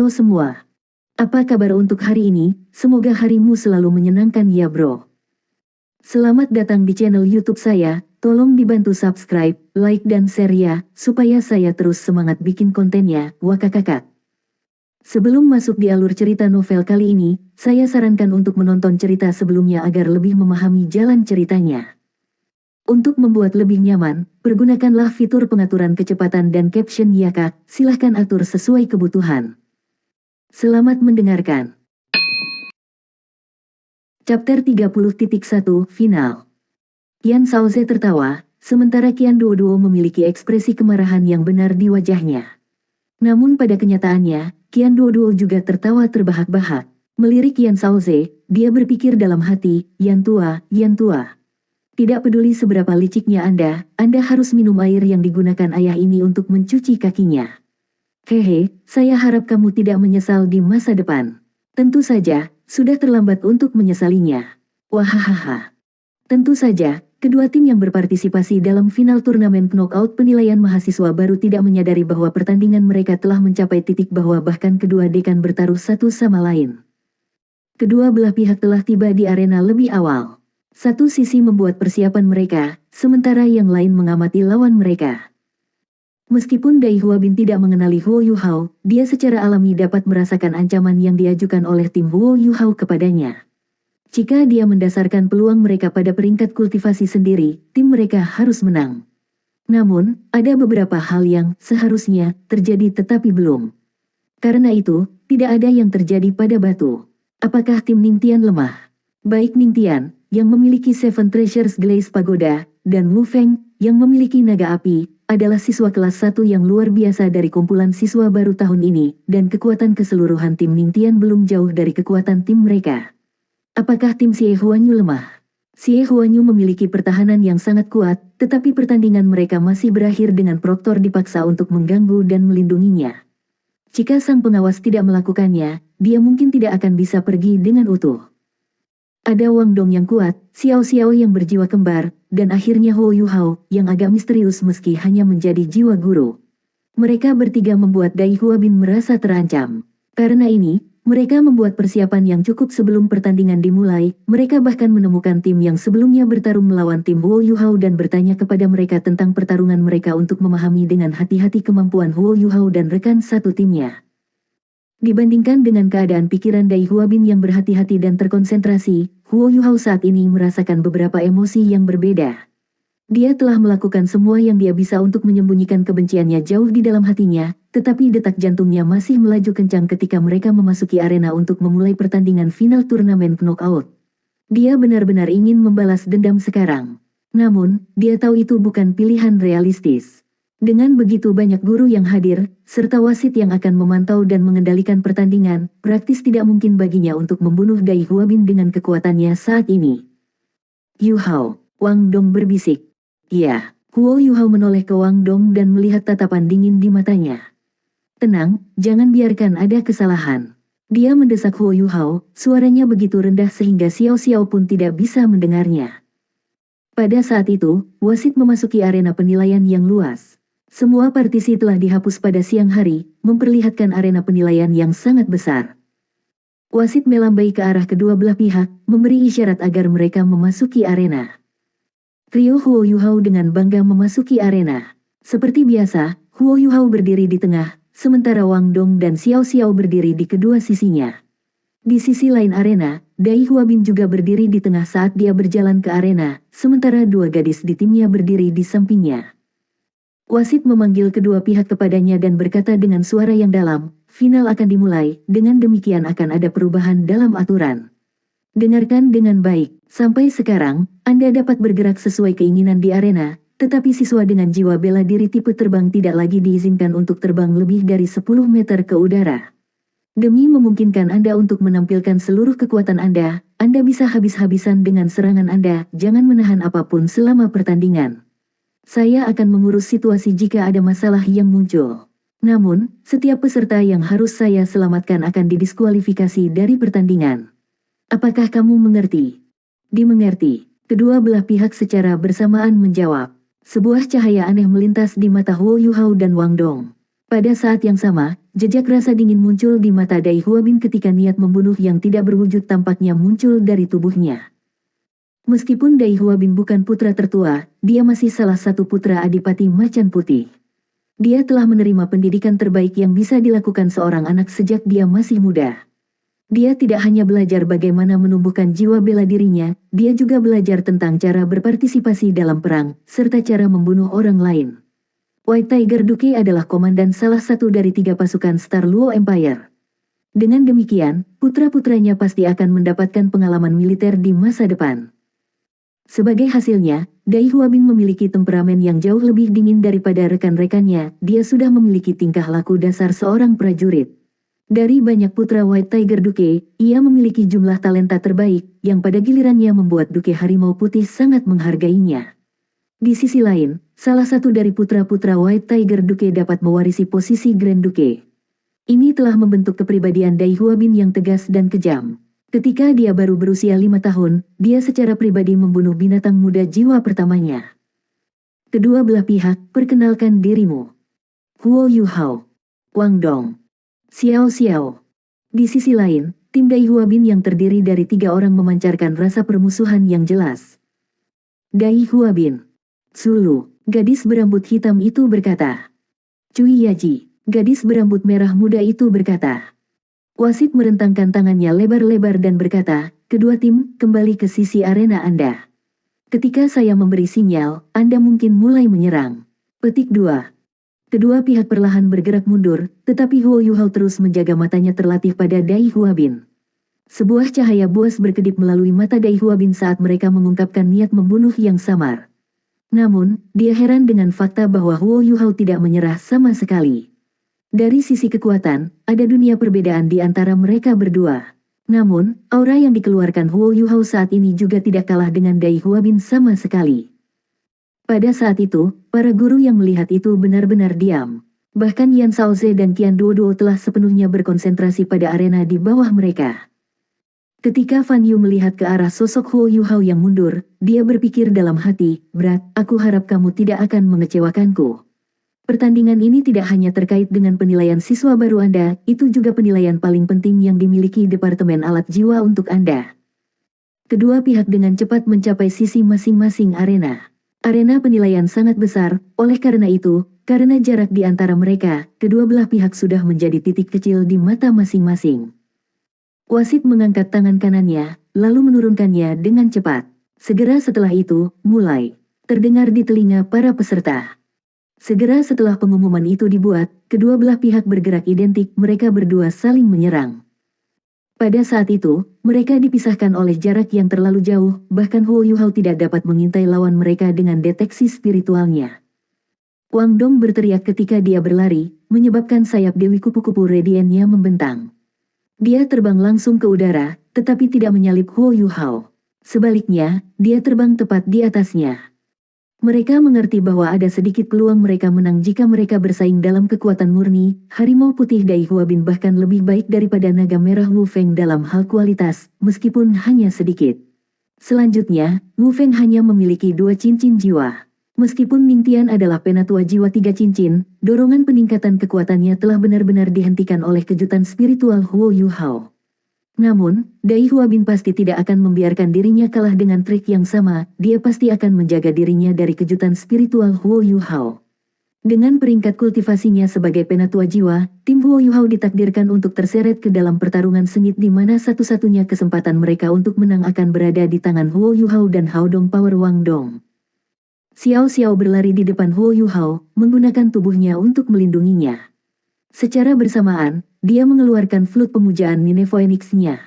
Halo semua. Apa kabar untuk hari ini? Semoga harimu selalu menyenangkan ya bro. Selamat datang di channel YouTube saya. Tolong dibantu subscribe, like dan share ya, supaya saya terus semangat bikin kontennya. Wakakakak. Sebelum masuk di alur cerita novel kali ini, saya sarankan untuk menonton cerita sebelumnya agar lebih memahami jalan ceritanya. Untuk membuat lebih nyaman, pergunakanlah fitur pengaturan kecepatan dan caption ya kak, silahkan atur sesuai kebutuhan. Selamat mendengarkan. Chapter 30.1 Final. Qian Shaoze tertawa, sementara Qian Duoduo memiliki ekspresi kemarahan yang benar di wajahnya. Namun pada kenyataannya, Qian Duoduo juga tertawa terbahak-bahak. Melirik Qian Shaoze, dia berpikir dalam hati, Yan tua, Yan tua. Tidak peduli seberapa liciknya Anda harus minum air yang digunakan ayah ini untuk mencuci kakinya. Hehe, saya harap kamu tidak menyesal di masa depan. Tentu saja, sudah terlambat untuk menyesalinya. Wahahaha. Tentu saja, kedua tim yang berpartisipasi dalam final turnamen knockout penilaian mahasiswa baru tidak menyadari bahwa pertandingan mereka telah mencapai titik bahwa bahkan kedua dekan bertaruh satu sama lain. Kedua belah pihak telah tiba di arena lebih awal. Satu sisi membuat persiapan mereka, sementara yang lain mengamati lawan mereka. Meskipun Dai Huabin tidak mengenali Huo Yuhao, dia secara alami dapat merasakan ancaman yang diajukan oleh tim Huo Yuhao kepadanya. Jika dia mendasarkan peluang mereka pada peringkat kultivasi sendiri, tim mereka harus menang. Namun, ada beberapa hal yang seharusnya terjadi tetapi belum. Karena itu, tidak ada yang terjadi pada batu. Apakah tim Ningtian lemah? Baik Ningtian, yang memiliki Seven Treasures Glaze Pagoda, dan Wu Feng, yang memiliki naga api, adalah siswa kelas 1 yang luar biasa dari kumpulan siswa baru tahun ini, dan kekuatan keseluruhan tim Ningtian belum jauh dari kekuatan tim mereka. Apakah tim Xie Huanyu lemah? Xie Huanyu memiliki pertahanan yang sangat kuat, tetapi pertandingan mereka masih berakhir dengan Proktor dipaksa untuk mengganggu dan melindunginya. Jika sang pengawas tidak melakukannya, dia mungkin tidak akan bisa pergi dengan utuh. Ada Wang Dong yang kuat, Xiao Xiao yang berjiwa kembar, dan akhirnya Huo Yuhao, yang agak misterius meski hanya menjadi jiwa guru. Mereka bertiga membuat Dai Huabin merasa terancam. Karena ini, mereka membuat persiapan yang cukup sebelum pertandingan dimulai, mereka bahkan menemukan tim yang sebelumnya bertarung melawan tim Huo Yuhao dan bertanya kepada mereka tentang pertarungan mereka untuk memahami dengan hati-hati kemampuan Huo Yuhao dan rekan satu timnya. Dibandingkan dengan keadaan pikiran Dai Huabin yang berhati-hati dan terkonsentrasi, Huo Yuhao saat ini merasakan beberapa emosi yang berbeda. Dia telah melakukan semua yang dia bisa untuk menyembunyikan kebenciannya jauh di dalam hatinya, tetapi detak jantungnya masih melaju kencang ketika mereka memasuki arena untuk memulai pertandingan final turnamen knockout. Dia benar-benar ingin membalas dendam sekarang. Namun, dia tahu itu bukan pilihan realistis. Dengan begitu banyak guru yang hadir, serta wasit yang akan memantau dan mengendalikan pertandingan, praktis tidak mungkin baginya untuk membunuh Dai Huabin dengan kekuatannya saat ini. Yuhao, Wang Dong berbisik. Ya, Huo Yuhao menoleh ke Wang Dong dan melihat tatapan dingin di matanya. Tenang, jangan biarkan ada kesalahan. Dia mendesak Huo Yuhao, suaranya begitu rendah sehingga Xiao Xiao pun tidak bisa mendengarnya. Pada saat itu, wasit memasuki arena penilaian yang luas. Semua partisi telah dihapus pada siang hari, memperlihatkan arena penilaian yang sangat besar. Wasit melambai ke arah kedua belah pihak, memberi isyarat agar mereka memasuki arena. Trio Huo Yuhao dengan bangga memasuki arena. Seperti biasa, Huo Yuhao berdiri di tengah, sementara Wang Dong dan Xiao Xiao berdiri di kedua sisinya. Di sisi lain arena, Dai Huabin juga berdiri di tengah saat dia berjalan ke arena, sementara dua gadis di timnya berdiri di sampingnya. Wasit memanggil kedua pihak kepadanya dan berkata dengan suara yang dalam, final akan dimulai, dengan demikian akan ada perubahan dalam aturan. Dengarkan dengan baik, sampai sekarang, Anda dapat bergerak sesuai keinginan di arena, tetapi siswa dengan jiwa bela diri tipe terbang tidak lagi diizinkan untuk terbang lebih dari 10 meter ke udara. Demi memungkinkan Anda untuk menampilkan seluruh kekuatan Anda bisa habis-habisan dengan serangan Anda, jangan menahan apapun selama pertandingan. Saya akan mengurus situasi jika ada masalah yang muncul. Namun, setiap peserta yang harus saya selamatkan akan didiskualifikasi dari pertandingan. Apakah kamu mengerti? Dimengerti. Kedua belah pihak secara bersamaan menjawab. Sebuah cahaya aneh melintas di mata Huo Yuhao dan Wang Dong. Pada saat yang sama, jejak rasa dingin muncul di mata Dai Huabin ketika niat membunuh yang tidak berwujud tampaknya muncul dari tubuhnya. Meskipun Dai Huabin bukan putra tertua, dia masih salah satu putra Adipati Macan Putih. Dia telah menerima pendidikan terbaik yang bisa dilakukan seorang anak sejak dia masih muda. Dia tidak hanya belajar bagaimana menumbuhkan jiwa bela dirinya, dia juga belajar tentang cara berpartisipasi dalam perang, serta cara membunuh orang lain. White Tiger Duke adalah komandan salah satu dari 3 pasukan Star Luo Empire. Dengan demikian, putra-putranya pasti akan mendapatkan pengalaman militer di masa depan. Sebagai hasilnya, Dai Huabin memiliki temperamen yang jauh lebih dingin daripada rekan-rekannya, dia sudah memiliki tingkah laku dasar seorang prajurit. Dari banyak putra White Tiger Duke, ia memiliki jumlah talenta terbaik, yang pada gilirannya membuat Duke Harimau Putih sangat menghargainya. Di sisi lain, salah satu dari putra-putra White Tiger Duke dapat mewarisi posisi Grand Duke. Ini telah membentuk kepribadian Dai Huabin yang tegas dan kejam. Ketika dia baru berusia 5 tahun, dia secara pribadi membunuh binatang muda jiwa pertamanya. Kedua belah pihak, perkenalkan dirimu. Huo Yuhao. Wang Dong. Xiao Xiao. Di sisi lain, tim Dai Huabin yang terdiri dari 3 orang memancarkan rasa permusuhan yang jelas. Dai Huabin. Sulu, gadis berambut hitam itu berkata. Cui Yaji, gadis berambut merah muda itu berkata. Wasit merentangkan tangannya lebar-lebar dan berkata, kedua tim, kembali ke sisi arena Anda. Ketika saya memberi sinyal, Anda mungkin mulai menyerang. Petik 2. Kedua pihak perlahan bergerak mundur, tetapi Huo Yuhao terus menjaga matanya terlatih pada Dai Huabin. Sebuah cahaya buas berkedip melalui mata Dai Huabin saat mereka mengungkapkan niat membunuh yang samar. Namun, dia heran dengan fakta bahwa Huo Yuhao tidak menyerah sama sekali. Dari sisi kekuatan, ada dunia perbedaan di antara mereka berdua. Namun, aura yang dikeluarkan Huo Yuhao saat ini juga tidak kalah dengan Dai Huabin sama sekali. Pada saat itu, para guru yang melihat itu benar-benar diam. Bahkan Yan Shaoze dan Qian Duoduo telah sepenuhnya berkonsentrasi pada arena di bawah mereka. Ketika Fan Yu melihat ke arah sosok Huo Yuhao yang mundur, dia berpikir dalam hati, berat, aku harap kamu tidak akan mengecewakanku. Pertandingan ini tidak hanya terkait dengan penilaian siswa baru Anda, itu juga penilaian paling penting yang dimiliki Departemen Alat Jiwa untuk Anda. Kedua pihak dengan cepat mencapai sisi masing-masing arena. Arena penilaian sangat besar, oleh karena itu, karena jarak di antara mereka, kedua belah pihak sudah menjadi titik kecil di mata masing-masing. Wasit mengangkat tangan kanannya, lalu menurunkannya dengan cepat. Segera setelah itu, mulai. Terdengar di telinga para peserta. Segera setelah pengumuman itu dibuat, kedua belah pihak bergerak identik, mereka berdua saling menyerang. Pada saat itu, mereka dipisahkan oleh jarak yang terlalu jauh, bahkan Huo Yuhao tidak dapat mengintai lawan mereka dengan deteksi spiritualnya. Wang Dong berteriak ketika dia berlari, menyebabkan sayap Dewi Kupu-Kupu Radiantnya membentang. Dia terbang langsung ke udara, tetapi tidak menyalip Huo Yuhao. Sebaliknya, dia terbang tepat di atasnya. Mereka mengerti bahwa ada sedikit peluang mereka menang jika mereka bersaing dalam kekuatan murni. Harimau putih Dai Huabin bahkan lebih baik daripada naga merah Wu Feng dalam hal kualitas, meskipun hanya sedikit. Selanjutnya, Wu Feng hanya memiliki 2 cincin jiwa. Meskipun Ning Tian adalah penatua jiwa 3 cincin, dorongan peningkatan kekuatannya telah benar-benar dihentikan oleh kejutan spiritual Huo Yuhao. Namun, Dai Huabin pasti tidak akan membiarkan dirinya kalah dengan trik yang sama, dia pasti akan menjaga dirinya dari kejutan spiritual Huo Yuhao. Dengan peringkat kultivasinya sebagai penatua jiwa, tim Huo Yuhao ditakdirkan untuk terseret ke dalam pertarungan sengit di mana satu-satunya kesempatan mereka untuk menang akan berada di tangan Huo Yuhao dan Haodong Power Wang Dong. Xiao Xiao berlari di depan Huo Yuhao, menggunakan tubuhnya untuk melindunginya. Secara bersamaan, dia mengeluarkan flute pemujaan Nine Phoenix-nya.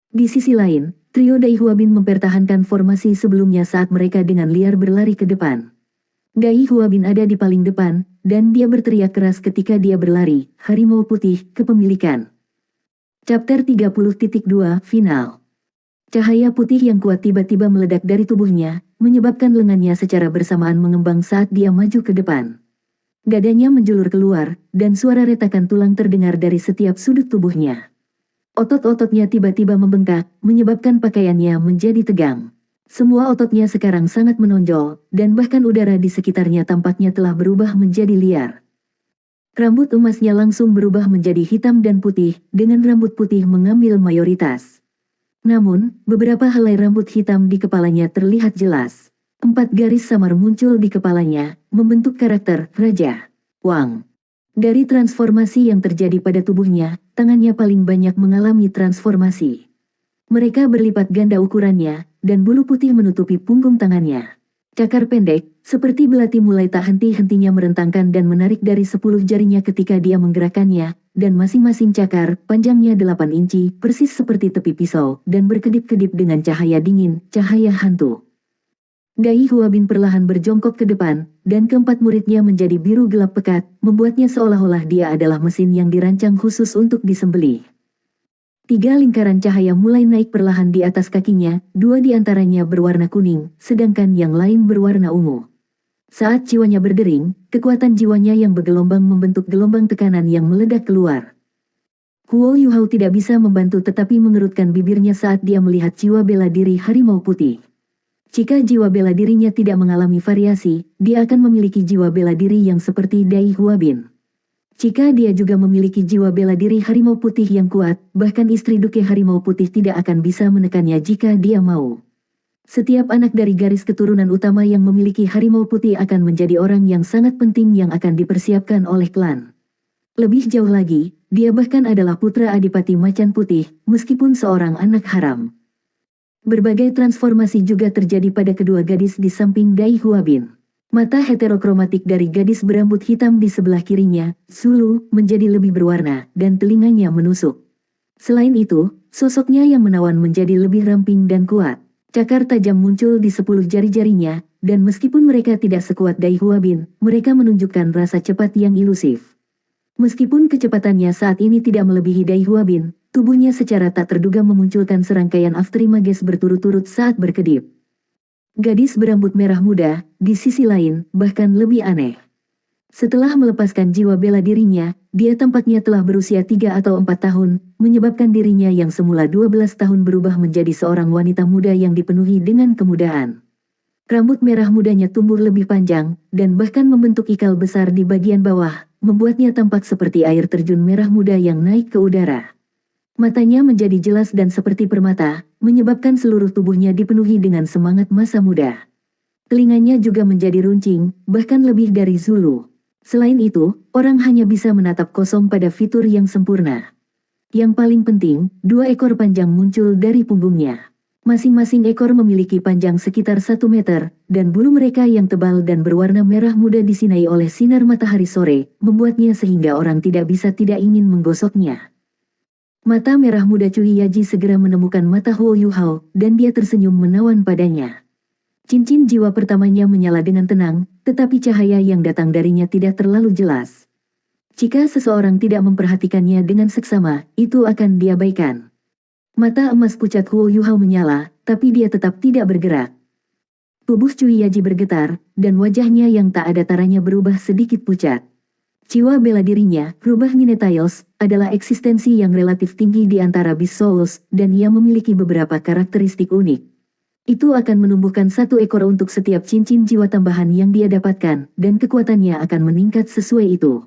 Di sisi lain, trio Dai Huabin mempertahankan formasi sebelumnya saat mereka dengan liar berlari ke depan. Dai Huabin ada di paling depan, dan dia berteriak keras ketika dia berlari, Harimau Putih, Kepemilikan. Chapter 30.2 Final. Cahaya putih yang kuat tiba-tiba meledak dari tubuhnya, menyebabkan lengannya secara bersamaan mengembang saat dia maju ke depan. Dadanya menjulur keluar, dan suara retakan tulang terdengar dari setiap sudut tubuhnya. Otot-ototnya tiba-tiba membengkak, menyebabkan pakaiannya menjadi tegang. Semua ototnya sekarang sangat menonjol, dan bahkan udara di sekitarnya tampaknya telah berubah menjadi liar. Rambut emasnya langsung berubah menjadi hitam dan putih, dengan rambut putih mengambil mayoritas. Namun, beberapa helai rambut hitam di kepalanya terlihat jelas. 4 garis samar muncul di kepalanya, membentuk karakter Raja Wang. Dari transformasi yang terjadi pada tubuhnya, tangannya paling banyak mengalami transformasi. Mereka berlipat ganda ukurannya, dan bulu putih menutupi punggung tangannya. Cakar pendek, seperti belati mulai tak henti-hentinya merentangkan dan menarik dari 10 jarinya ketika dia menggerakkannya, dan masing-masing cakar, panjangnya 8 inci, persis seperti tepi pisau, dan berkedip-kedip dengan cahaya dingin, cahaya hantu. Dai Huabin perlahan berjongkok ke depan, dan keempat muridnya menjadi biru gelap pekat, membuatnya seolah-olah dia adalah mesin yang dirancang khusus untuk disembelih. 3 lingkaran cahaya mulai naik perlahan di atas kakinya, 2 di antaranya berwarna kuning, sedangkan yang lain berwarna ungu. Saat jiwanya berdering, kekuatan jiwanya yang bergelombang membentuk gelombang tekanan yang meledak keluar. Huo Yuhao tidak bisa membantu tetapi mengerutkan bibirnya saat dia melihat jiwa bela diri harimau putih. Jika jiwa bela dirinya tidak mengalami variasi, dia akan memiliki jiwa bela diri yang seperti Dai Huabin. Jika dia juga memiliki jiwa bela diri harimau putih yang kuat, bahkan istri Duke harimau putih tidak akan bisa menekannya jika dia mau. Setiap anak dari garis keturunan utama yang memiliki harimau putih akan menjadi orang yang sangat penting yang akan dipersiapkan oleh klan. Lebih jauh lagi, dia bahkan adalah putra Adipati Macan Putih, meskipun seorang anak haram. Berbagai transformasi juga terjadi pada kedua gadis di samping Dai Huabin. Mata heterokromatik dari gadis berambut hitam di sebelah kirinya, Zulu, menjadi lebih berwarna, dan telinganya menusuk. Selain itu, sosoknya yang menawan menjadi lebih ramping dan kuat. Cakar tajam muncul di 10 jari-jarinya, dan meskipun mereka tidak sekuat Dai Huabin, mereka menunjukkan rasa cepat yang ilusif. Meskipun kecepatannya saat ini tidak melebihi Dai Huabin, tubuhnya secara tak terduga memunculkan serangkaian afterimages berturut-turut saat berkedip. Gadis berambut merah muda, di sisi lain, bahkan lebih aneh. Setelah melepaskan jiwa bela dirinya, dia tampaknya telah berusia 3 atau 4 tahun, menyebabkan dirinya yang semula 12 tahun berubah menjadi seorang wanita muda yang dipenuhi dengan kemudahan. Rambut merah mudanya tumbuh lebih panjang, dan bahkan membentuk ikal besar di bagian bawah, membuatnya tampak seperti air terjun merah muda yang naik ke udara. Matanya menjadi jelas dan seperti permata, menyebabkan seluruh tubuhnya dipenuhi dengan semangat masa muda. Telinganya juga menjadi runcing, bahkan lebih dari Zulu. Selain itu, orang hanya bisa menatap kosong pada fitur yang sempurna. Yang paling penting, 2 ekor panjang muncul dari punggungnya. Masing-masing ekor memiliki panjang sekitar 1 meter, dan bulu mereka yang tebal dan berwarna merah muda disinai oleh sinar matahari sore, membuatnya sehingga orang tidak bisa tidak ingin menggosoknya. Mata merah muda Cui Yaji segera menemukan mata Huo Yuhao, dan dia tersenyum menawan padanya. Cincin jiwa pertamanya menyala dengan tenang, tetapi cahaya yang datang darinya tidak terlalu jelas. Jika seseorang tidak memperhatikannya dengan seksama, itu akan diabaikan. Mata emas pucat Huo Yuhao menyala, tapi dia tetap tidak bergerak. Tubuh Cui Yaji bergetar, dan wajahnya yang tak ada taranya berubah sedikit pucat. Jiwa bela dirinya, rubah Ninetales, adalah eksistensi yang relatif tinggi di antara Beast Souls, dan ia memiliki beberapa karakteristik unik. Itu akan menumbuhkan 1 ekor untuk setiap cincin jiwa tambahan yang dia dapatkan, dan kekuatannya akan meningkat sesuai itu.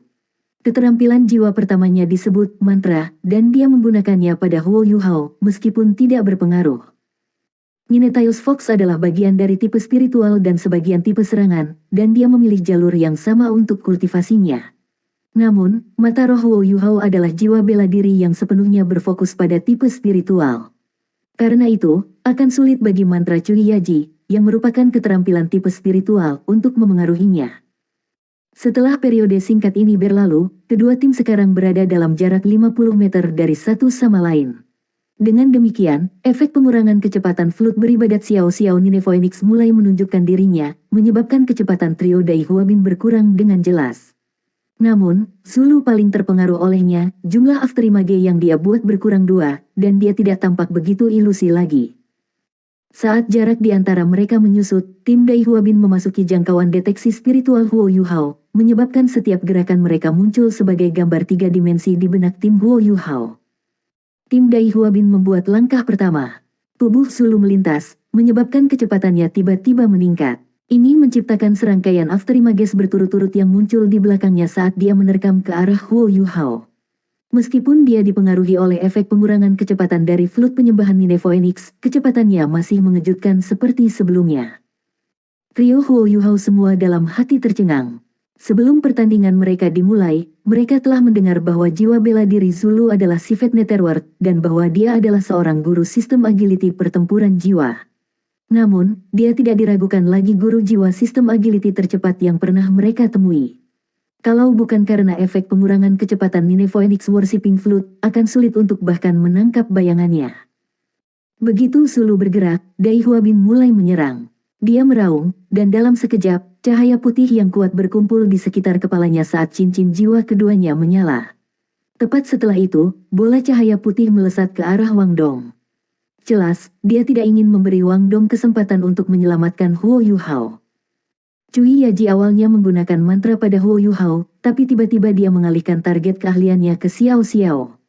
Keterampilan jiwa pertamanya disebut mantra, dan dia menggunakannya pada Huo Yuhao, meskipun tidak berpengaruh. Ninetales Fox adalah bagian dari tipe spiritual dan sebagian tipe serangan, dan dia memilih jalur yang sama untuk kultivasinya. Namun, mata roh Huo Yuhao adalah jiwa bela diri yang sepenuhnya berfokus pada tipe spiritual. Karena itu, akan sulit bagi mantra Cui Yaji, yang merupakan keterampilan tipe spiritual, untuk memengaruhinya. Setelah periode singkat ini berlalu, kedua tim sekarang berada dalam jarak 50 meter dari satu sama lain. Dengan demikian, efek pengurangan kecepatan flut beribadat Xiao Xiao Nine Phoenix mulai menunjukkan dirinya, menyebabkan kecepatan trio Dai Huabin berkurang dengan jelas. Namun, Zulu paling terpengaruh olehnya, jumlah afterimage yang dia buat berkurang 2, dan dia tidak tampak begitu ilusi lagi. Saat jarak di antara mereka menyusut, tim Dai Huabin memasuki jangkauan deteksi spiritual Huo Yuhao, menyebabkan setiap gerakan mereka muncul sebagai gambar 3 dimensi di benak tim Huo Yuhao. Tim Dai Huabin membuat langkah pertama. Tubuh Zulu melintas, menyebabkan kecepatannya tiba-tiba meningkat. Ini menciptakan serangkaian afterimages berturut-turut yang muncul di belakangnya saat dia menerkam ke arah Huo Yuhao. Meskipun dia dipengaruhi oleh efek pengurangan kecepatan dari flut penyembahan Nine Phoenix, kecepatannya masih mengejutkan seperti sebelumnya. Trio Huo Yuhao semua dalam hati tercengang. Sebelum pertandingan mereka dimulai, mereka telah mendengar bahwa jiwa bela diri Zulu adalah sifat Netherworld dan bahwa dia adalah seorang guru sistem agility pertempuran jiwa. Namun, dia tidak diragukan lagi guru jiwa sistem agility tercepat yang pernah mereka temui. Kalau bukan karena efek pengurangan kecepatan Nine Phoenix Worshipping Flute, akan sulit untuk bahkan menangkap bayangannya. Begitu Zulu bergerak, Dai Huabin mulai menyerang. Dia meraung, dan dalam sekejap, cahaya putih yang kuat berkumpul di sekitar kepalanya saat cincin jiwa keduanya menyala. Tepat setelah itu, bola cahaya putih melesat ke arah Wang Dong. Jelas, dia tidak ingin memberi Wang Dong kesempatan untuk menyelamatkan Huo Yuhao. Cui Yaji awalnya menggunakan mantra pada Huo Yuhao, tapi tiba-tiba dia mengalihkan target keahliannya ke Xiao Xiao.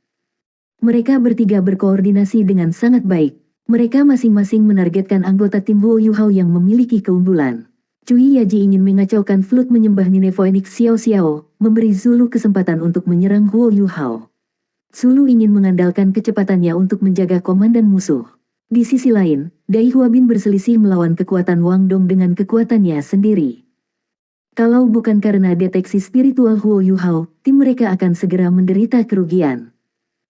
Mereka bertiga berkoordinasi dengan sangat baik. Mereka masing-masing menargetkan anggota tim Huo Yuhao yang memiliki keunggulan. Cui Yaji ingin mengacaukan flut menyembah Nine Phoenix Xiao Xiao, memberi Zulu kesempatan untuk menyerang Huo Yuhao. Zulu ingin mengandalkan kecepatannya untuk menjaga komandan musuh. Di sisi lain, Dai Huabin berselisih melawan kekuatan Wang Dong dengan kekuatannya sendiri. Kalau bukan karena deteksi spiritual Huo Yuhao, tim mereka akan segera menderita kerugian.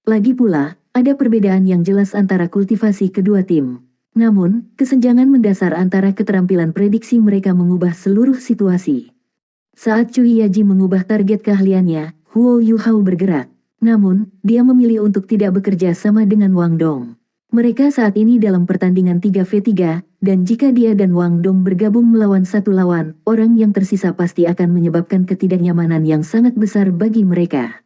Lagi pula, ada perbedaan yang jelas antara kultivasi kedua tim. Namun, kesenjangan mendasar antara keterampilan prediksi mereka mengubah seluruh situasi. Saat Cui Yaji mengubah target keahliannya, Huo Yuhao bergerak. Namun, dia memilih untuk tidak bekerja sama dengan Wang Dong. Mereka saat ini dalam pertandingan 3v3, dan jika dia dan Wang Dong bergabung melawan satu lawan, orang yang tersisa pasti akan menyebabkan ketidaknyamanan yang sangat besar bagi mereka.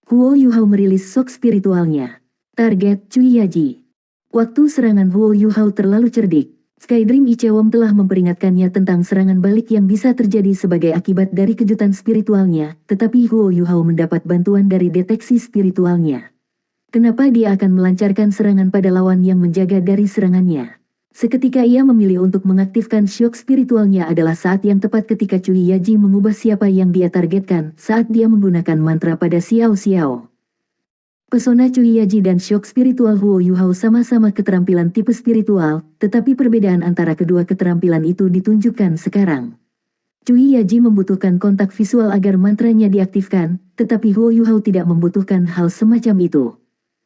Huo Yuhao merilis shock spiritualnya. Target Cui Yaji. Waktu serangan Huo Yuhao terlalu cerdik. Skydream Ichewom telah memperingatkannya tentang serangan balik yang bisa terjadi sebagai akibat dari kejutan spiritualnya, tetapi Huo Yuhao mendapat bantuan dari deteksi spiritualnya. Kenapa dia akan melancarkan serangan pada lawan yang menjaga dari serangannya? Seketika ia memilih untuk mengaktifkan shock spiritualnya adalah saat yang tepat ketika Cui Yaji mengubah siapa yang dia targetkan saat dia menggunakan mantra pada Xiao Xiao. Pesona Cui Yaji dan shock spiritual Huo Yuhao sama-sama keterampilan tipe spiritual, tetapi perbedaan antara kedua keterampilan itu ditunjukkan sekarang. Cui Yaji membutuhkan kontak visual agar mantranya diaktifkan, tetapi Huo Yuhao tidak membutuhkan hal semacam itu.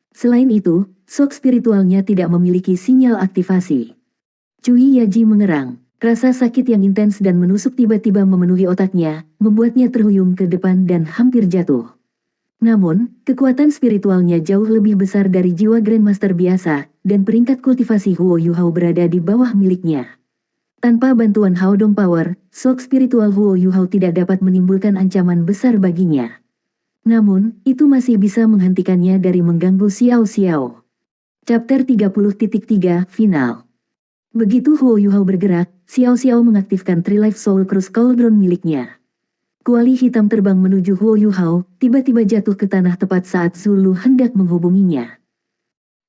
Selain itu, shock spiritualnya tidak memiliki sinyal aktivasi. Cui Yaji mengerang. Rasa sakit yang intens dan menusuk tiba-tiba memenuhi otaknya, membuatnya terhuyung ke depan dan hampir jatuh. Namun, kekuatan spiritualnya jauh lebih besar dari jiwa Grandmaster biasa, dan peringkat kultivasi Huo Yuhao berada di bawah miliknya. Tanpa bantuan Hao Dong Power, shock spiritual Huo Yuhao tidak dapat menimbulkan ancaman besar baginya. Namun, itu masih bisa menghentikannya dari mengganggu Xiao Xiao. Chapter 30.3 Final. Begitu Huo Yuhao bergerak, Xiao Xiao mengaktifkan Tri-Life Soul Cruise Cauldron miliknya. Kuali hitam terbang menuju Huo Yuhao, tiba-tiba jatuh ke tanah tepat saat Zulu hendak menghubunginya.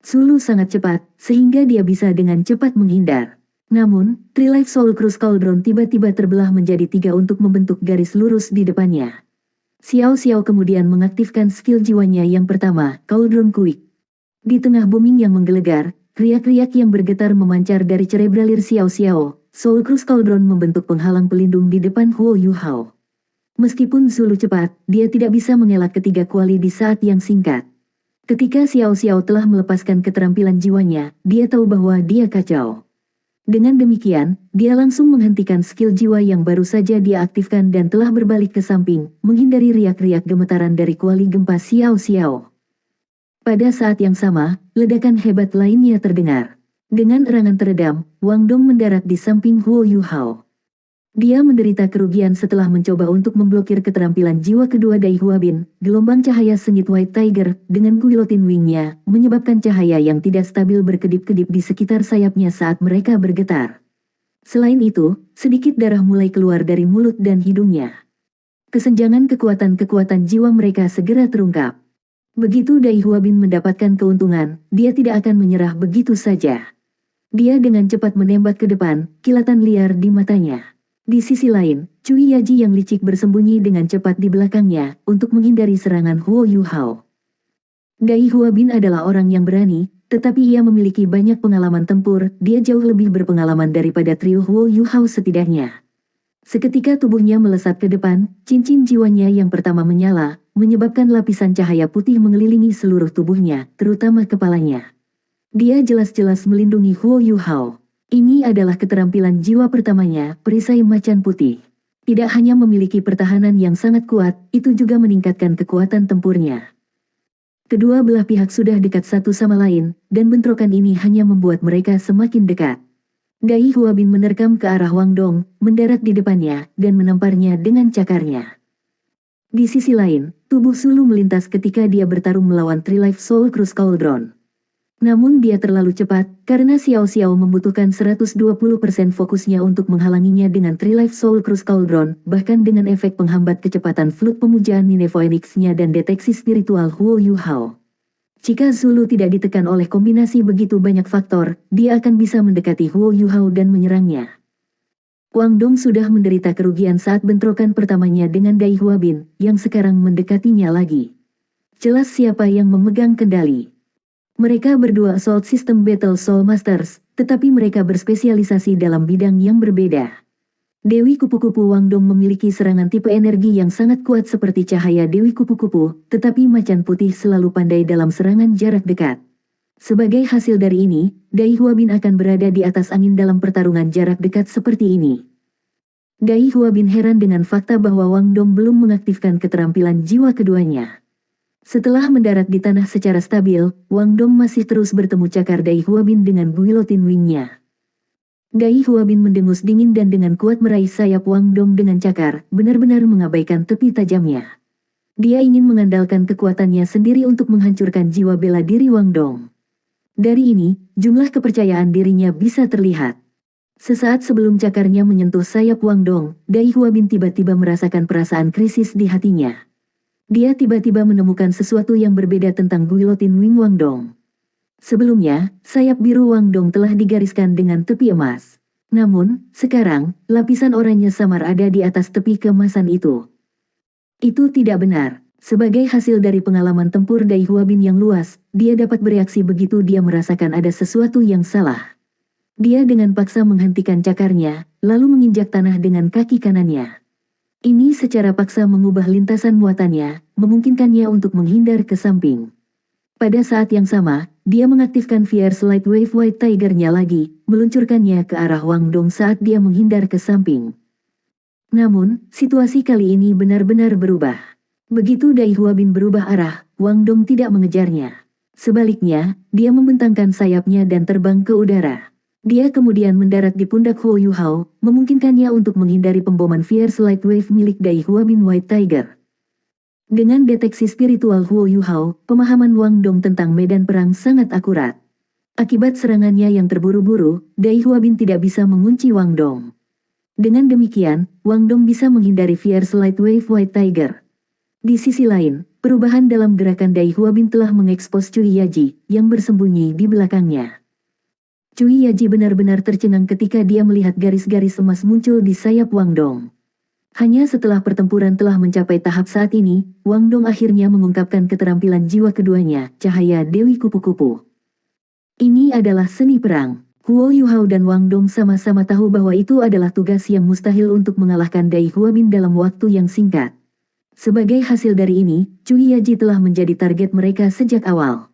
Zulu sangat cepat, sehingga dia bisa dengan cepat menghindar. Namun, Tri-Life Soul Cruise Cauldron tiba-tiba terbelah menjadi 3 untuk membentuk garis lurus di depannya. Xiao Xiao kemudian mengaktifkan skill jiwanya yang pertama, Cauldron Quick. Di tengah booming yang menggelegar, riak-riak yang bergetar memancar dari cerebralir Xiao Xiao, Soul Cruise Cauldron membentuk penghalang pelindung di depan Huo Yuhao. Meskipun Zulu cepat, dia tidak bisa mengelak ketiga kuali di saat yang singkat. Ketika Xiao Xiao telah melepaskan keterampilan jiwanya, dia tahu bahwa dia kacau. Dengan demikian, dia langsung menghentikan skill jiwa yang baru saja dia aktifkan dan telah berbalik ke samping, menghindari riak-riak gemetaran dari kuali gempa Xiao Xiao. Pada saat yang sama, ledakan hebat lainnya terdengar. Dengan erangan teredam, Wang Dong mendarat di samping Huo Yuhao. Dia menderita kerugian setelah mencoba untuk memblokir keterampilan jiwa kedua Dai Huabin, gelombang cahaya sengit White Tiger, dengan guillotine wing-nya, menyebabkan cahaya yang tidak stabil berkedip-kedip di sekitar sayapnya saat mereka bergetar. Selain itu, sedikit darah mulai keluar dari mulut dan hidungnya. Kesenjangan kekuatan-kekuatan jiwa mereka segera terungkap. Begitu Dai Huabin mendapatkan keuntungan, dia tidak akan menyerah begitu saja. Dia dengan cepat menembak ke depan, kilatan liar di matanya. Di sisi lain, Cui Yaji yang licik bersembunyi dengan cepat di belakangnya untuk menghindari serangan Huo Yuhao. Dai Huabin adalah orang yang berani, tetapi ia memiliki banyak pengalaman tempur, dia jauh lebih berpengalaman daripada trio Huo Yuhao setidaknya. Seketika tubuhnya melesat ke depan, cincin jiwanya yang pertama menyala, menyebabkan lapisan cahaya putih mengelilingi seluruh tubuhnya, terutama kepalanya. Dia jelas-jelas melindungi Huo Yuhao. Ini adalah keterampilan jiwa pertamanya, perisai macan putih. Tidak hanya memiliki pertahanan yang sangat kuat, itu juga meningkatkan kekuatan tempurnya. Kedua belah pihak sudah dekat satu sama lain, dan bentrokan ini hanya membuat mereka semakin dekat. Dai Huabin menerkam ke arah Wang Dong, mendarat di depannya, dan menamparnya dengan cakarnya. Di sisi lain, tubuh Sulu melintas ketika dia bertarung melawan Trilife Soul Cruise Cauldron. Namun dia terlalu cepat, karena Xiao Xiao membutuhkan 120% fokusnya untuk menghalanginya dengan Trilife Soul Cruise Cauldron, bahkan dengan efek penghambat kecepatan flute pemujaan Nine Phoenix-nya dan deteksi spiritual Huo Yuhao. Jika Zulu tidak ditekan oleh kombinasi begitu banyak faktor, dia akan bisa mendekati Huo Yuhao dan menyerangnya. Wang Dong sudah menderita kerugian saat bentrokan pertamanya dengan Dai Huabin, yang sekarang mendekatinya lagi. Jelas siapa yang memegang kendali. Mereka berdua Assault System Battle Soul Masters, tetapi mereka berspesialisasi dalam bidang yang berbeda. Dewi Kupu-Kupu Wang Dong memiliki serangan tipe energi yang sangat kuat seperti cahaya Dewi Kupu-Kupu, tetapi macan putih selalu pandai dalam serangan jarak dekat. Sebagai hasil dari ini, Dai Huabin akan berada di atas angin dalam pertarungan jarak dekat seperti ini. Dai Huabin heran dengan fakta bahwa Wang Dong belum mengaktifkan keterampilan jiwa keduanya. Setelah mendarat di tanah secara stabil, Wang Dong masih terus bertemu cakar Dai Huabin dengan guillotine wing-nya. Dai Huabin mendengus dingin dan dengan kuat meraih sayap Wang Dong dengan cakar, benar-benar mengabaikan tepi tajamnya. Dia ingin mengandalkan kekuatannya sendiri untuk menghancurkan jiwa bela diri Wang Dong. Dari ini, jumlah kepercayaan dirinya bisa terlihat. Sesaat sebelum cakarnya menyentuh sayap Wang Dong, Dai Huabin tiba-tiba merasakan perasaan krisis di hatinya. Dia tiba-tiba menemukan sesuatu yang berbeda tentang guillotine wing Wang Dong. Sebelumnya, sayap biru Wang Dong telah digariskan dengan tepi emas. Namun, sekarang, lapisan oranye samar ada di atas tepi keemasan itu. Itu tidak benar. Sebagai hasil dari pengalaman tempur Dai Huabin yang luas, dia dapat bereaksi begitu dia merasakan ada sesuatu yang salah. Dia dengan paksa menghentikan cakarnya, lalu menginjak tanah dengan kaki kanannya. Ini secara paksa mengubah lintasan muatannya, memungkinkannya untuk menghindar ke samping. Pada saat yang sama, dia mengaktifkan Fierce Light Wave White Tiger-nya lagi, meluncurkannya ke arah Wang Dong saat dia menghindar ke samping. Namun, situasi kali ini benar-benar berubah. Begitu Dai Huabin berubah arah, Wang Dong tidak mengejarnya. Sebaliknya, dia membentangkan sayapnya dan terbang ke udara. Dia kemudian mendarat di pundak Huo Yuhao, memungkinkannya untuk menghindari pemboman Fierce Light Wave milik Dai Huabin White Tiger. Dengan deteksi spiritual Huo Yuhao, pemahaman Wang Dong tentang medan perang sangat akurat. Akibat serangannya yang terburu-buru, Dai Huabin tidak bisa mengunci Wang Dong. Dengan demikian, Wang Dong bisa menghindari Fierce Light Wave White Tiger. Di sisi lain, perubahan dalam gerakan Dai Huabin telah mengekspos Cui Yaji, yang bersembunyi di belakangnya. Cui Yaji benar-benar tercengang ketika dia melihat garis-garis emas muncul di sayap Wang Dong. Hanya setelah pertempuran telah mencapai tahap saat ini, Wang Dong akhirnya mengungkapkan keterampilan jiwa keduanya, cahaya Dewi Kupu-Kupu. Ini adalah seni perang. Huo Yuhao dan Wang Dong sama-sama tahu bahwa itu adalah tugas yang mustahil untuk mengalahkan Dai Huabin dalam waktu yang singkat. Sebagai hasil dari ini, Cui Yaji telah menjadi target mereka sejak awal.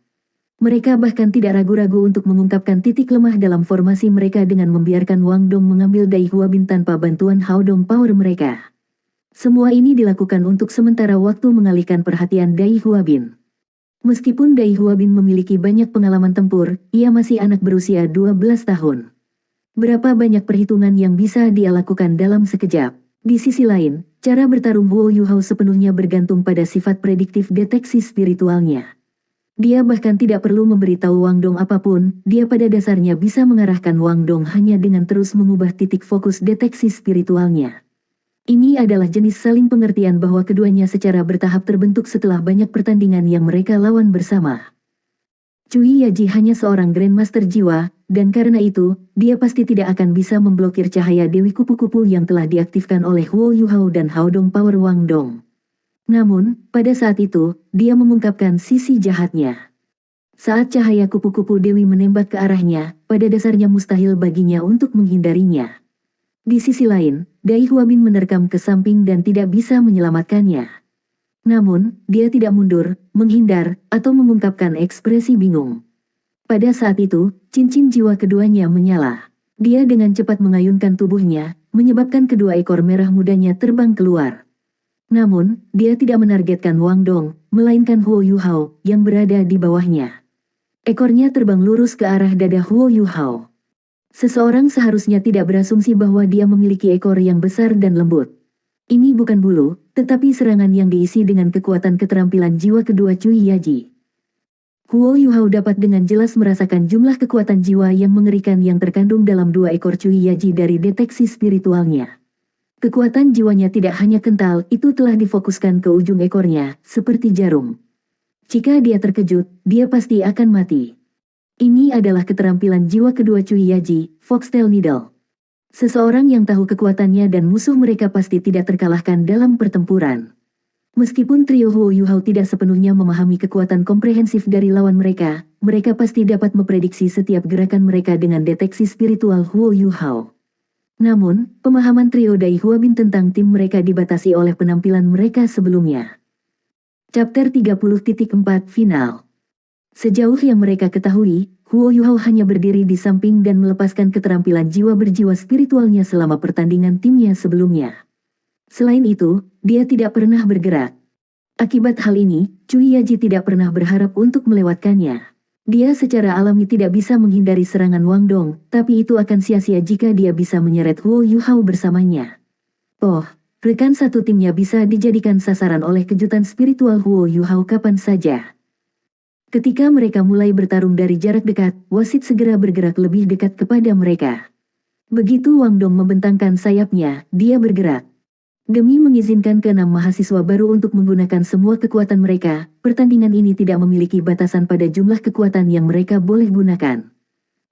Mereka bahkan tidak ragu-ragu untuk mengungkapkan titik lemah dalam formasi mereka dengan membiarkan Wang Dong mengambil Dai Huabin tanpa bantuan Hao Dong Power mereka. Semua ini dilakukan untuk sementara waktu mengalihkan perhatian Dai Huabin. Meskipun Dai Huabin memiliki banyak pengalaman tempur, ia masih anak berusia 12 tahun. Berapa banyak perhitungan yang bisa dia lakukan dalam sekejap. Di sisi lain, cara bertarung Huo Yuhao sepenuhnya bergantung pada sifat prediktif deteksi spiritualnya. Dia bahkan tidak perlu memberitahu Wang Dong apapun, dia pada dasarnya bisa mengarahkan Wang Dong hanya dengan terus mengubah titik fokus deteksi spiritualnya. Ini adalah jenis saling pengertian bahwa keduanya secara bertahap terbentuk setelah banyak pertandingan yang mereka lawan bersama. Cui Yaji hanya seorang Grandmaster jiwa, dan karena itu, dia pasti tidak akan bisa memblokir cahaya Dewi Kupu-Kupu yang telah diaktifkan oleh Huo Yuhao dan Haodong Power Wang Dong. Namun, pada saat itu, dia mengungkapkan sisi jahatnya. Saat cahaya kupu-kupu Dewi menembak ke arahnya, pada dasarnya mustahil baginya untuk menghindarinya. Di sisi lain, Dai Huabin menerkam ke samping dan tidak bisa menyelamatkannya. Namun, dia tidak mundur, menghindar, atau mengungkapkan ekspresi bingung. Pada saat itu, cincin jiwa keduanya menyala. Dia dengan cepat mengayunkan tubuhnya, menyebabkan kedua ekor merah mudanya terbang keluar. Namun, dia tidak menargetkan Wang Dong, melainkan Huo Yuhao, yang berada di bawahnya. Ekornya terbang lurus ke arah dada Huo Yuhao. Seseorang seharusnya tidak berasumsi bahwa dia memiliki ekor yang besar dan lembut. Ini bukan bulu, tetapi serangan yang diisi dengan kekuatan keterampilan jiwa kedua Cui Yaji. Huo Yuhao dapat dengan jelas merasakan jumlah kekuatan jiwa yang mengerikan yang terkandung dalam dua ekor Cui Yaji dari deteksi spiritualnya. Kekuatan jiwanya tidak hanya kental, itu telah difokuskan ke ujung ekornya, seperti jarum. Jika dia terkejut, dia pasti akan mati. Ini adalah keterampilan jiwa kedua Cui Yaji, Foxtail Needle. Seseorang yang tahu kekuatannya dan musuh mereka pasti tidak terkalahkan dalam pertempuran. Meskipun trio Huo Yuhao tidak sepenuhnya memahami kekuatan komprehensif dari lawan mereka, mereka pasti dapat memprediksi setiap gerakan mereka dengan deteksi spiritual Huo Yuhao. Namun, pemahaman trio Dai Huabin tentang tim mereka dibatasi oleh penampilan mereka sebelumnya. Chapter 30.4 Final. Sejauh yang mereka ketahui, Huo Yuhao hanya berdiri di samping dan melepaskan keterampilan jiwa berjiwa spiritualnya selama pertandingan timnya sebelumnya. Selain itu, dia tidak pernah bergerak. Akibat hal ini, Cui Yaji tidak pernah berharap untuk melewatkannya. Dia secara alami tidak bisa menghindari serangan Wang Dong, tapi itu akan sia-sia jika dia bisa menyeret Huo Yuhao bersamanya. Oh, rekan satu timnya bisa dijadikan sasaran oleh kejutan spiritual Huo Yuhao kapan saja. Ketika mereka mulai bertarung dari jarak dekat, wasit segera bergerak lebih dekat kepada mereka. Begitu Wang Dong membentangkan sayapnya, dia bergerak. Demi mengizinkan keenam mahasiswa baru untuk menggunakan semua kekuatan mereka, pertandingan ini tidak memiliki batasan pada jumlah kekuatan yang mereka boleh gunakan.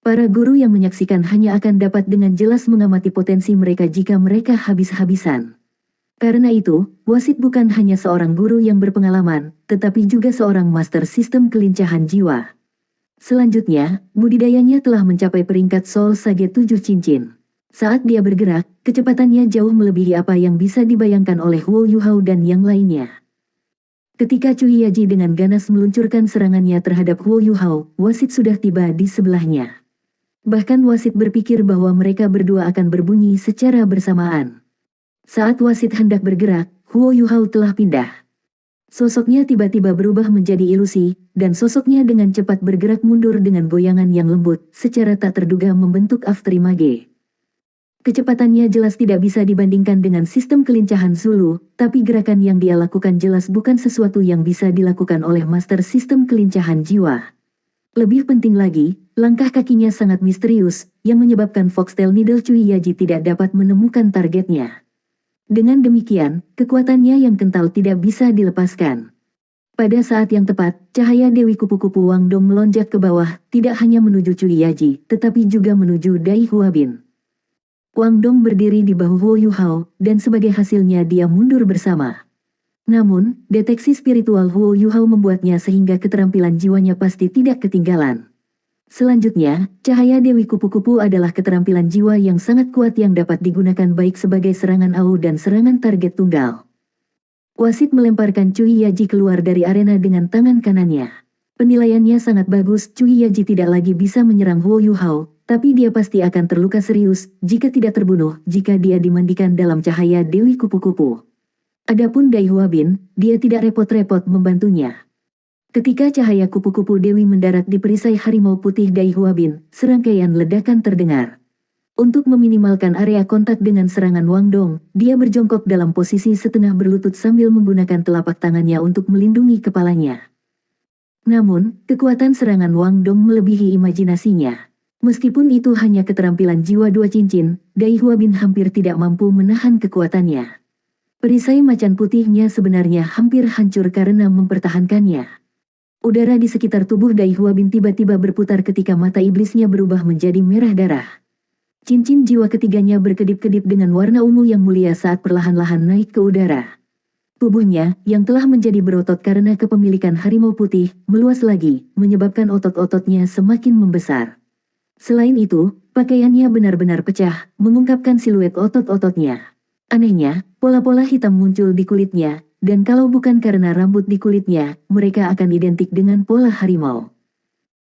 Para guru yang menyaksikan hanya akan dapat dengan jelas mengamati potensi mereka jika mereka habis-habisan. Karena itu, wasit bukan hanya seorang guru yang berpengalaman, tetapi juga seorang master sistem kelincahan jiwa. Selanjutnya, budidayanya telah mencapai peringkat Soul Sage 7 cincin. Saat dia bergerak, kecepatannya jauh melebihi apa yang bisa dibayangkan oleh Huo Yuhao dan yang lainnya. Ketika Cui Yaji dengan ganas meluncurkan serangannya terhadap Huo Yuhao, wasit sudah tiba di sebelahnya. Bahkan wasit berpikir bahwa mereka berdua akan berbunyi secara bersamaan. Saat wasit hendak bergerak, Huo Yuhao telah pindah. Sosoknya tiba-tiba berubah menjadi ilusi, dan sosoknya dengan cepat bergerak mundur dengan goyangan yang lembut, secara tak terduga membentuk afterimage. Kecepatannya jelas tidak bisa dibandingkan dengan sistem kelincahan Zulu, tapi gerakan yang dia lakukan jelas bukan sesuatu yang bisa dilakukan oleh master sistem kelincahan jiwa. Lebih penting lagi, langkah kakinya sangat misterius, yang menyebabkan Foxtail Needle Cui Yaji tidak dapat menemukan targetnya. Dengan demikian, kekuatannya yang kental tidak bisa dilepaskan. Pada saat yang tepat, cahaya Dewi Kupu-Kupu Wang Dong melonjak ke bawah, tidak hanya menuju Cui Yaji, tetapi juga menuju Dai Huabin. Wang Dong berdiri di bahu Huo Yuhao, dan sebagai hasilnya dia mundur bersama. Namun, deteksi spiritual Huo Yuhao membuatnya sehingga keterampilan jiwanya pasti tidak ketinggalan. Selanjutnya, cahaya Dewi Kupu-Kupu adalah keterampilan jiwa yang sangat kuat yang dapat digunakan baik sebagai serangan AU dan serangan target tunggal. Wasit melemparkan Cui Yaji keluar dari arena dengan tangan kanannya. Penilaiannya sangat bagus, Cui Yaji tidak lagi bisa menyerang Huo Yuhao, tapi dia pasti akan terluka serius jika tidak terbunuh jika dia dimandikan dalam cahaya Dewi Kupu-Kupu. Adapun Dai Huabin, dia tidak repot-repot membantunya. Ketika cahaya kupu-kupu Dewi mendarat di perisai harimau putih Dai Huabin, serangkaian ledakan terdengar. Untuk meminimalkan area kontak dengan serangan Wang Dong, dia berjongkok dalam posisi setengah berlutut sambil menggunakan telapak tangannya untuk melindungi kepalanya. Namun, kekuatan serangan Wang Dong melebihi imajinasinya. Meskipun itu hanya keterampilan jiwa 2 cincin, Dai Huabin hampir tidak mampu menahan kekuatannya. Perisai macan putihnya sebenarnya hampir hancur karena mempertahankannya. Udara di sekitar tubuh Dai Huabin tiba-tiba berputar ketika mata iblisnya berubah menjadi merah darah. Cincin jiwa ketiganya berkedip-kedip dengan warna ungu yang mulia saat perlahan-lahan naik ke udara. Tubuhnya, yang telah menjadi berotot karena kepemilikan harimau putih, meluas lagi, menyebabkan otot-ototnya semakin membesar. Selain itu, pakaiannya benar-benar pecah, mengungkapkan siluet otot-ototnya. Anehnya, pola-pola hitam muncul di kulitnya, dan kalau bukan karena rambut di kulitnya, mereka akan identik dengan pola harimau.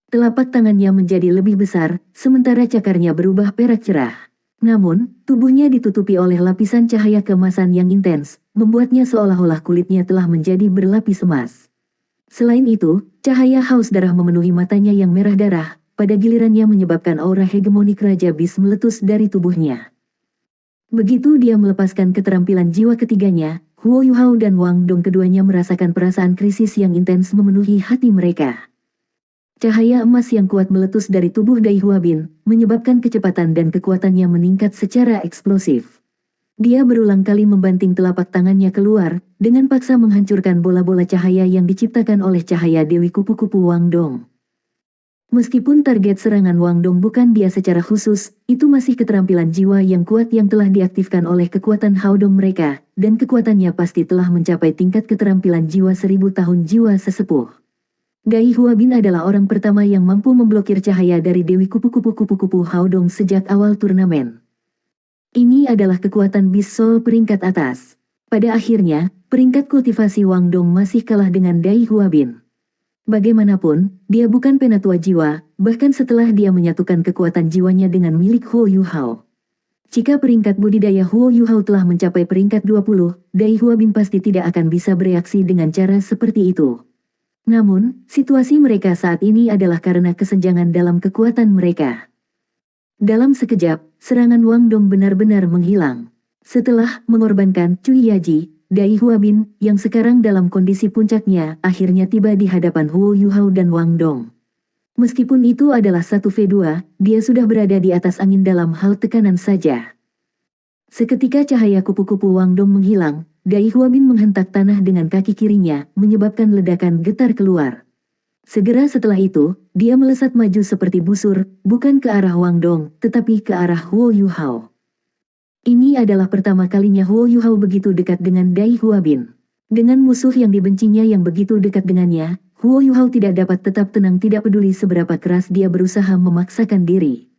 Telapak tangannya menjadi lebih besar, sementara cakarnya berubah perak cerah. Namun, tubuhnya ditutupi oleh lapisan cahaya keemasan yang intens, membuatnya seolah-olah kulitnya telah menjadi berlapis emas. Selain itu, cahaya haus darah memenuhi matanya yang merah darah, pada gilirannya menyebabkan aura hegemonik Raja Bis meletus dari tubuhnya. Begitu dia melepaskan keterampilan jiwa ketiganya, Huo Yuhao dan Wang Dong keduanya merasakan perasaan krisis yang intens memenuhi hati mereka. Cahaya emas yang kuat meletus dari tubuh Dai Huabin, menyebabkan kecepatan dan kekuatannya meningkat secara eksplosif. Dia berulang kali membanting telapak tangannya keluar, dengan paksa menghancurkan bola-bola cahaya yang diciptakan oleh cahaya Dewi Kupu-Kupu Wang Dong. Meskipun target serangan Wang Dong bukan dia secara khusus, itu masih keterampilan jiwa yang kuat yang telah diaktifkan oleh kekuatan Hao Dong mereka, dan kekuatannya pasti telah mencapai tingkat keterampilan jiwa 1000 tahun jiwa sesepuh. Dai Huabin adalah orang pertama yang mampu memblokir cahaya dari Dewi Kupu-Kupu Hao Dong sejak awal turnamen. Ini adalah kekuatan Beast Soul peringkat atas. Pada akhirnya, peringkat kultivasi Wang Dong masih kalah dengan Dai Huabin. Bagaimanapun, dia bukan penatua jiwa, bahkan setelah dia menyatukan kekuatan jiwanya dengan milik Huo Yuhao. Jika peringkat budidaya Huo Yuhao telah mencapai peringkat 20, Dai Huabin pasti tidak akan bisa bereaksi dengan cara seperti itu. Namun, situasi mereka saat ini adalah karena kesenjangan dalam kekuatan mereka. Dalam sekejap, serangan Wang Dong benar-benar menghilang. Setelah mengorbankan Cui Yaji, Dai Huabin, yang sekarang dalam kondisi puncaknya, akhirnya tiba di hadapan Huo Yuhao dan Wang Dong. Meskipun itu adalah 1v2, dia sudah berada di atas angin dalam hal tekanan saja. Seketika cahaya kupu-kupu Wang Dong menghilang, Dai Huabin menghentak tanah dengan kaki kirinya, menyebabkan ledakan getar keluar. Segera setelah itu, dia melesat maju seperti busur, bukan ke arah Wang Dong, tetapi ke arah Huo Yuhao. Ini adalah pertama kalinya Huo Yuhao begitu dekat dengan Dai Huabin. Dengan musuh yang dibencinya yang begitu dekat dengannya, Huo Yuhao tidak dapat tetap tenang tidak peduli seberapa keras dia berusaha memaksakan diri.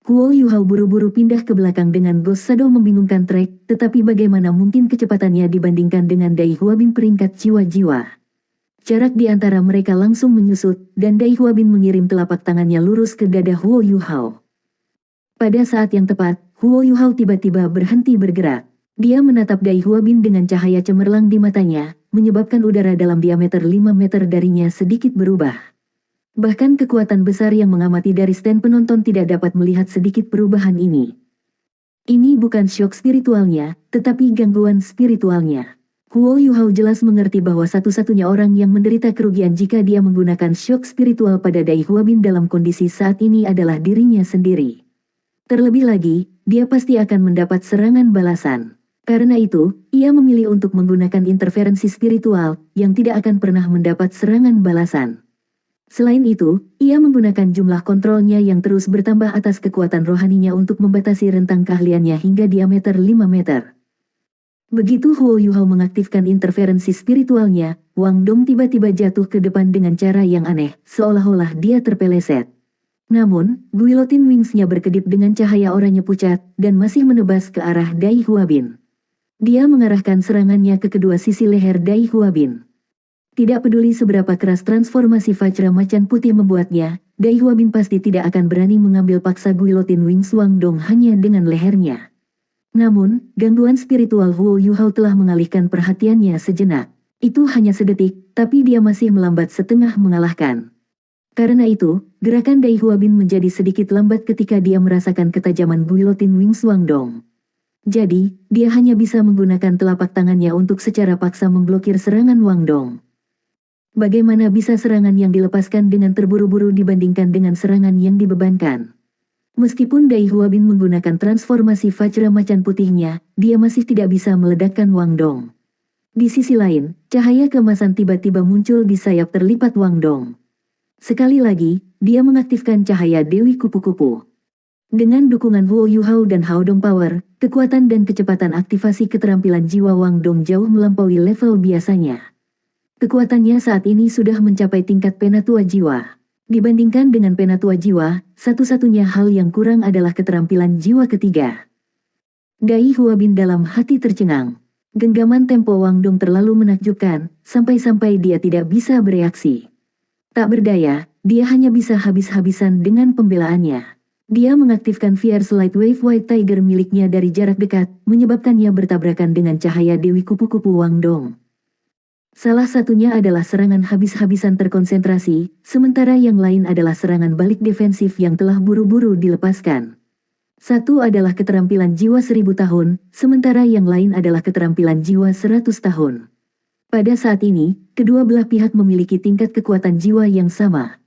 Huo Yuhao buru-buru pindah ke belakang dengan Ghost Shadow membingungkan Trek, tetapi bagaimana mungkin kecepatannya dibandingkan dengan Dai Huabin peringkat jiwa-jiwa. Jarak di antara mereka langsung menyusut, dan Dai Huabin mengirim telapak tangannya lurus ke dada Huo Yuhao. Pada saat yang tepat, Huo Yuhao tiba-tiba berhenti bergerak. Dia menatap Dai Huabin dengan cahaya cemerlang di matanya, menyebabkan udara dalam diameter 5 meter darinya sedikit berubah. Bahkan kekuatan besar yang mengamati dari stand penonton tidak dapat melihat sedikit perubahan ini. Ini bukan syok spiritualnya, tetapi gangguan spiritualnya. Huo Yuhao jelas mengerti bahwa satu-satunya orang yang menderita kerugian jika dia menggunakan syok spiritual pada Dai Huabin dalam kondisi saat ini adalah dirinya sendiri. Terlebih lagi, dia pasti akan mendapat serangan balasan. Karena itu, ia memilih untuk menggunakan interferensi spiritual, yang tidak akan pernah mendapat serangan balasan. Selain itu, ia menggunakan jumlah kontrolnya yang terus bertambah atas kekuatan rohaninya untuk membatasi rentang keahliannya hingga diameter 5 meter. Begitu Huo Yuhao mengaktifkan interferensi spiritualnya, Wang Dong tiba-tiba jatuh ke depan dengan cara yang aneh, seolah-olah dia terpeleset. Namun, guillotine wings-nya berkedip dengan cahaya oranye pucat, dan masih menebas ke arah Dai Huabin. Dia mengarahkan serangannya ke kedua sisi leher Dai Huabin. Tidak peduli seberapa keras transformasi Vajra Macan Putih membuatnya, Dai Huabin pasti tidak akan berani mengambil paksa guillotine wings Wang Dong hanya dengan lehernya. Namun, gangguan spiritual Huo Yuhao telah mengalihkan perhatiannya sejenak. Itu hanya sedetik, tapi dia masih melambat setengah mengalahkan. Karena itu, gerakan Dai Huabin menjadi sedikit lambat ketika dia merasakan ketajaman guillotine wings Wang Dong. Jadi, dia hanya bisa menggunakan telapak tangannya untuk secara paksa memblokir serangan Wang Dong. Bagaimana bisa serangan yang dilepaskan dengan terburu-buru dibandingkan dengan serangan yang dibebankan? Meskipun Dai Huabin menggunakan transformasi Vajra Macan Putihnya, dia masih tidak bisa meledakkan Wang Dong. Di sisi lain, cahaya keemasan tiba-tiba muncul di sayap terlipat Wang Dong. Sekali lagi, dia mengaktifkan cahaya Dewi Kupu-Kupu. Dengan dukungan Huo Yuhao dan Hao Dong Power, kekuatan dan kecepatan aktivasi keterampilan jiwa Wang Dong jauh melampaui level biasanya. Kekuatannya saat ini sudah mencapai tingkat penatua jiwa. Dibandingkan dengan penatua jiwa, satu-satunya hal yang kurang adalah keterampilan jiwa ketiga. Dai Huabin dalam hati tercengang. Genggaman tempo Wang Dong terlalu menakjubkan, sampai-sampai dia tidak bisa bereaksi. Tak berdaya, dia hanya bisa habis-habisan dengan pembelaannya. Dia mengaktifkan Fierce Light Wave White Tiger miliknya dari jarak dekat, menyebabkannya bertabrakan dengan cahaya Dewi Kupu-Kupu Wang Dong. Salah satunya adalah serangan habis-habisan terkonsentrasi, sementara yang lain adalah serangan balik defensif yang telah buru-buru dilepaskan. Satu adalah keterampilan jiwa 1000 tahun, sementara yang lain adalah keterampilan jiwa 100 tahun. Pada saat ini, kedua belah pihak memiliki tingkat kekuatan jiwa yang sama.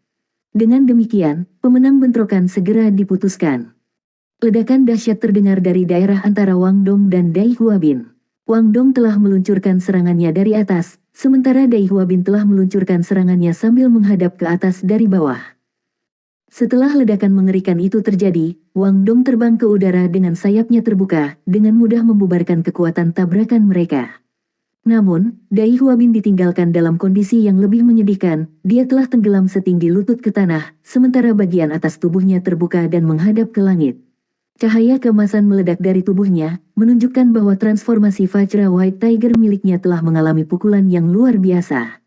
Dengan demikian, pemenang bentrokan segera diputuskan. Ledakan dahsyat terdengar dari daerah antara Wang Dong dan Dai Huabin. Wang Dong telah meluncurkan serangannya dari atas, sementara Dai Huabin telah meluncurkan serangannya sambil menghadap ke atas dari bawah. Setelah ledakan mengerikan itu terjadi, Wang Dong terbang ke udara dengan sayapnya terbuka, dengan mudah membubarkan kekuatan tabrakan mereka. Namun, Dai Huabin ditinggalkan dalam kondisi yang lebih menyedihkan, dia telah tenggelam setinggi lutut ke tanah, sementara bagian atas tubuhnya terbuka dan menghadap ke langit. Cahaya keemasan meledak dari tubuhnya, menunjukkan bahwa transformasi Vajra White Tiger miliknya telah mengalami pukulan yang luar biasa.